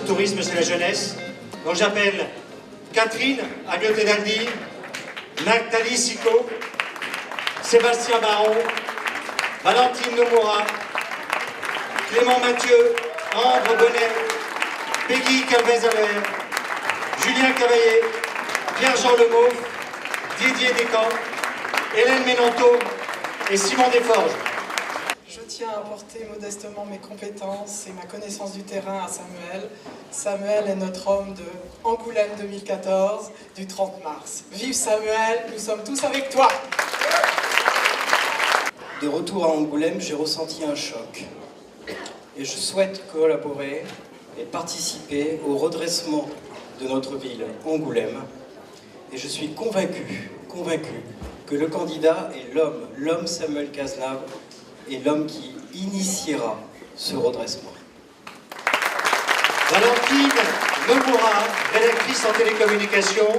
tourisme, c'est la jeunesse. Donc j'appelle Catherine Agnotte-Daldy, Nathalie Sicot, Sébastien Baron, Valentine Nomura, Clément Mathieu, Ambre Bonnet, Peggy Calvez-Albert, Julien Cavaillé, Pierre-Jean Lemauve, Didier Descamps, Hélène Ménanteau et Simon Desforges. Je tiens à apporter modestement mes compétences et ma connaissance du terrain à Samuel. Samuel est notre homme de Angoulême 2014, du 30 mars. Vive Samuel, nous sommes tous avec toi! De retour à Angoulême, j'ai ressenti un choc. Et je souhaite collaborer et participer au redressement de notre ville, Angoulême. Et je suis convaincu que le candidat est l'homme Samuel Cazenave, est l'homme qui initiera ce redressement. Valentine Nomura, rédactrice en télécommunications.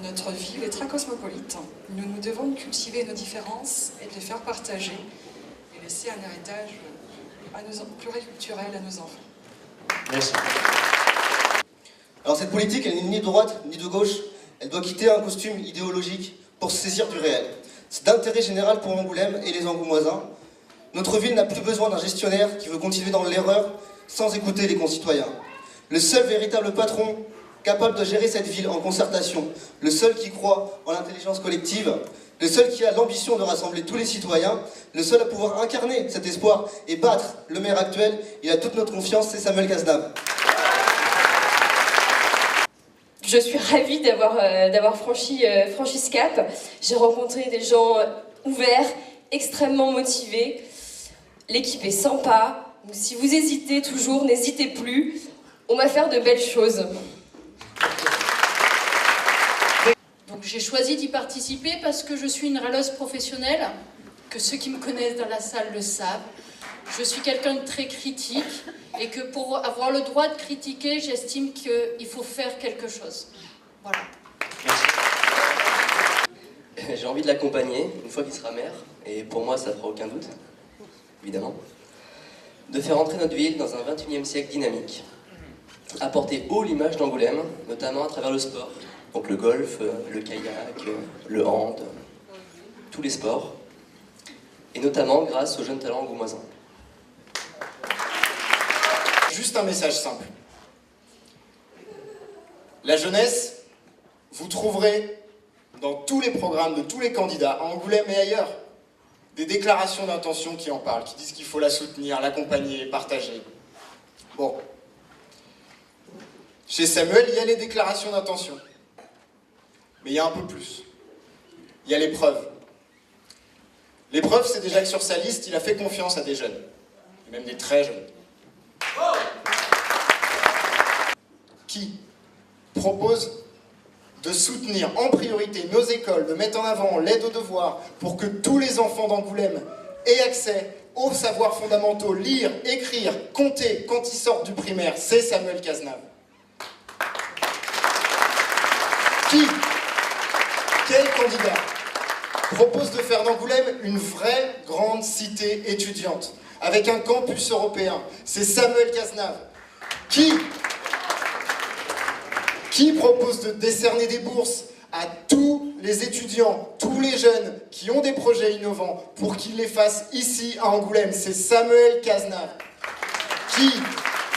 Notre ville est très cosmopolite. Nous nous devons de cultiver nos différences et de les faire partager et laisser un héritage pluriculturel à nos enfants. Merci. Alors cette politique, elle n'est ni de droite ni de gauche. Elle doit quitter un costume idéologique pour se saisir du réel. C'est d'intérêt général pour Angoulême et les Angoumoisins. Notre ville n'a plus besoin d'un gestionnaire qui veut continuer dans l'erreur sans écouter les concitoyens. Le seul véritable patron capable de gérer cette ville en concertation, le seul qui croit en l'intelligence collective, le seul qui a l'ambition de rassembler tous les citoyens, le seul à pouvoir incarner cet espoir et battre le maire actuel, il a toute notre confiance, c'est Samuel Cazenave. Je suis ravie d'avoir franchi ce cap. J'ai rencontré des gens ouverts, extrêmement motivés. L'équipe est sympa. Donc, si vous hésitez toujours, n'hésitez plus. On va faire de belles choses. Donc j'ai choisi d'y participer parce que je suis une râleuse professionnelle, que ceux qui me connaissent dans la salle le savent. Je suis quelqu'un de très critique et que pour avoir le droit de critiquer, j'estime qu'il faut faire quelque chose. Voilà. J'ai envie de l'accompagner une fois qu'il sera maire, et pour moi ça ne fera aucun doute, évidemment, de faire entrer notre ville dans un 21e siècle dynamique, apporter haut l'image d'Angoulême, notamment à travers le sport, donc le golf, le kayak, le hand, tous les sports, et notamment grâce aux jeunes talents angoumoisins. Juste un message simple. La jeunesse, vous trouverez dans tous les programmes de tous les candidats, à Angoulême et ailleurs, des déclarations d'intention qui en parlent, qui disent qu'il faut la soutenir, l'accompagner, partager. Bon. Chez Samuel, il y a les déclarations d'intention. Mais il y a un peu plus. Il y a les preuves. Les preuves, c'est déjà que sur sa liste, il a fait confiance à des jeunes. Et même des très jeunes. Qui propose de soutenir en priorité nos écoles, de mettre en avant l'aide aux devoirs pour que tous les enfants d'Angoulême aient accès aux savoirs fondamentaux, lire, écrire, compter quand ils sortent du primaire, c'est Samuel Cazenave. Quel candidat propose de faire d'Angoulême une vraie grande cité étudiante avec un campus européen? C'est Samuel Cazenave. Qui propose de décerner des bourses à tous les étudiants, tous les jeunes qui ont des projets innovants pour qu'ils les fassent ici à Angoulême? C'est Samuel Cazenave. Qui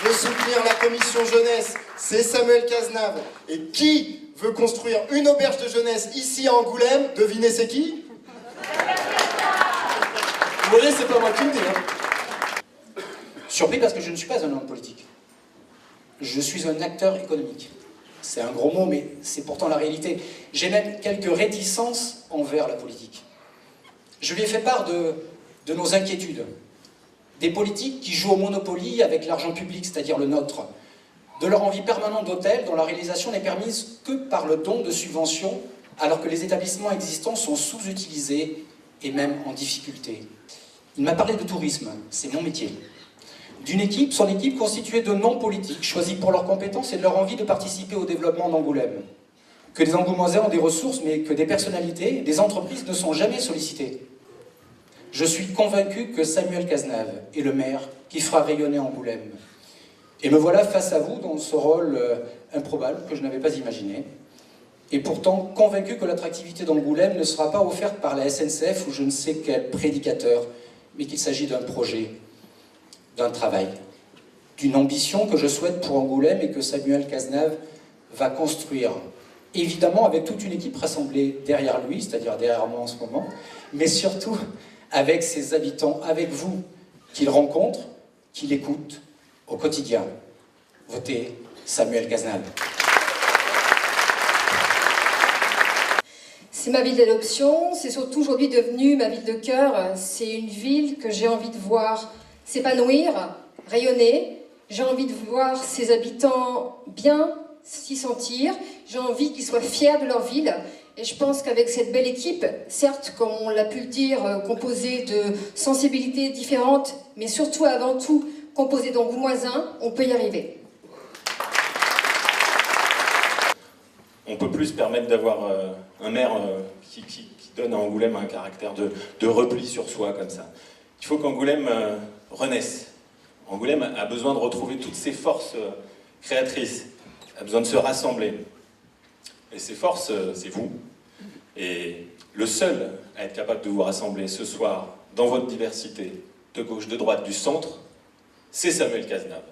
veut soutenir la commission jeunesse? C'est Samuel Cazenave. Et qui veut construire une auberge de jeunesse ici à Angoulême? Devinez c'est qui? Vous voyez, c'est pas moi qui le dis. Hein. Surpris parce que je ne suis pas un homme politique. Je suis un acteur économique. C'est un gros mot, mais c'est pourtant la réalité. J'ai même quelques réticences envers la politique. Je lui ai fait part de nos inquiétudes. Des politiques qui jouent au Monopoly avec l'argent public, c'est-à-dire le nôtre. De leur envie permanente d'hôtels dont la réalisation n'est permise que par le don de subventions, alors que les établissements existants sont sous-utilisés et même en difficulté. Il m'a parlé de tourisme, c'est mon métier. Son équipe constituée de non-politiques, choisis pour leurs compétences et de leur envie de participer au développement d'Angoulême. Que les Angoumoisins ont des ressources, mais que des personnalités, des entreprises ne sont jamais sollicitées. Je suis convaincu que Samuel Cazenave est le maire qui fera rayonner Angoulême. Et me voilà face à vous dans ce rôle improbable que je n'avais pas imaginé. Et pourtant convaincu que l'attractivité d'Angoulême ne sera pas offerte par la SNCF ou je ne sais quel prédicateur, mais qu'il s'agit d'un projet, d'un travail, d'une ambition que je souhaite pour Angoulême et que Samuel Cazenave va construire. Évidemment avec toute une équipe rassemblée derrière lui, c'est-à-dire derrière moi en ce moment, mais surtout avec ses habitants, avec vous, qu'il rencontre, qu'il écoute au quotidien. Votez Samuel Cazenave. C'est ma ville d'adoption, c'est surtout aujourd'hui devenu ma ville de cœur. C'est une ville que j'ai envie de voir s'épanouir, rayonner. J'ai envie de voir ses habitants bien s'y sentir. J'ai envie qu'ils soient fiers de leur ville. Et je pense qu'avec cette belle équipe, certes, comme on l'a pu le dire, composée de sensibilités différentes, mais surtout avant tout composée d'angoumoisins, on peut y arriver. On ne peut plus se permettre d'avoir un maire qui donne à Angoulême un caractère de repli sur soi, comme ça. Il faut qu'Angoulême renaisse. Angoulême a besoin de retrouver toutes ses forces créatrices, a besoin de se rassembler. Et ces forces, c'est vous. Et le seul à être capable de vous rassembler ce soir, dans votre diversité, de gauche, de droite, du centre, c'est Samuel Cazenave.